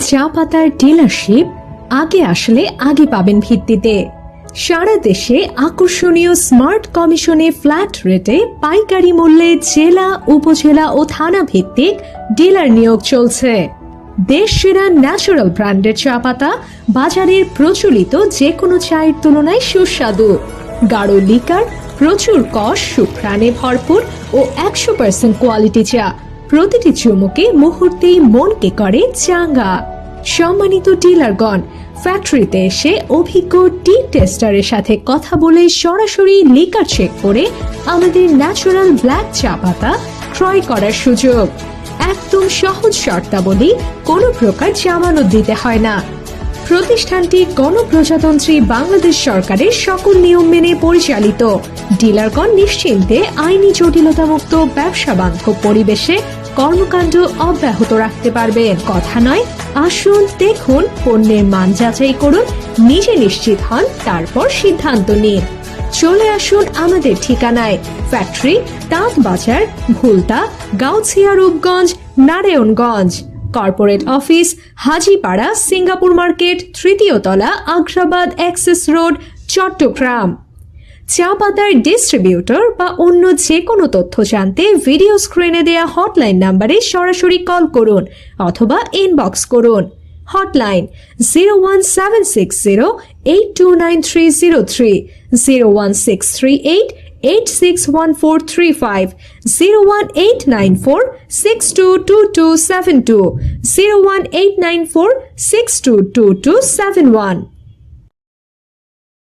চা পাতার ডিলারশিপ আগে আসলে আগে পাবেন ভিত্তিতে সারা দেশে আকর্ষণীয় স্মার্ট কমিশনে ফ্ল্যাট রেটে পাইকারি মূল্যে জেলা উপজেলা ও থানা ভিত্তিক ডিলার নিয়োগ চলছে। দেশ সেরা ন্যাচারাল ব্র্যান্ডের চা পাতা, বাজারের প্রচলিত যে কোনো চায়ের তুলনায় সুস্বাদু, গাঢ় লিকার, প্রচুর কষ, সুঘ্রাণে ভরপুর ও 100% কোয়ালিটি চা প্রতিটি চুমুকে মুহূর্তেই মনকে করে চাঙ্গা। সম্মানিত ডিলারগণ, ফ্যাক্টরিতে এসে অভিজ্ঞ টি টেস্টারের সাথে কথা বলে সরাসরি লিকার চেক করে আমাদের ন্যাচারাল ব্ল্যাক চা পাতা ক্রয় করার সুযোগ। একদম সহজ শর্তাবলী, কোনো প্রকার জামানত দিতে হয় না। প্রতিষ্ঠানটি গণপ্রজাতন্ত্রী বাংলাদেশ সরকারের সকল নিয়ম মেনে পরিচালিত। ডিলারগণ নিশ্চিন্তে আইনি জটিলতামুক্ত ব্যবসা বান্ধব পরিবেশে কর্মকাণ্ড অব্যাহত রাখতে পারবেন। কথা নয়, আসুন দেখুন, পণ্যের মান যাচাই করুন, নিজে নিশ্চিত হন, তারপর সিদ্ধান্ত নিন। চলে আসুন আমাদের ঠিকানায়, ফ্যাক্টরি, তাঁত বাজার, Bhulta, Gausia, Rupganj, Narayanganj. Corporate office, Hajipara, Singapore market, 3য় তলা, আগ্রাবাদ এক্সেস রোড, চট্টগ্রাম। চা পাতার ডিস্ট্রিবিউটর বা অন্য যে কোনো তথ্য জানতে ভিডিও স্ক্রিনে দেয়া হটলাইন নাম্বারে সরাসরি কল করুন অথবা ইনবক্স করুন। হটলাইন 01660829303, 01638861435, 01894622272, 01894622271।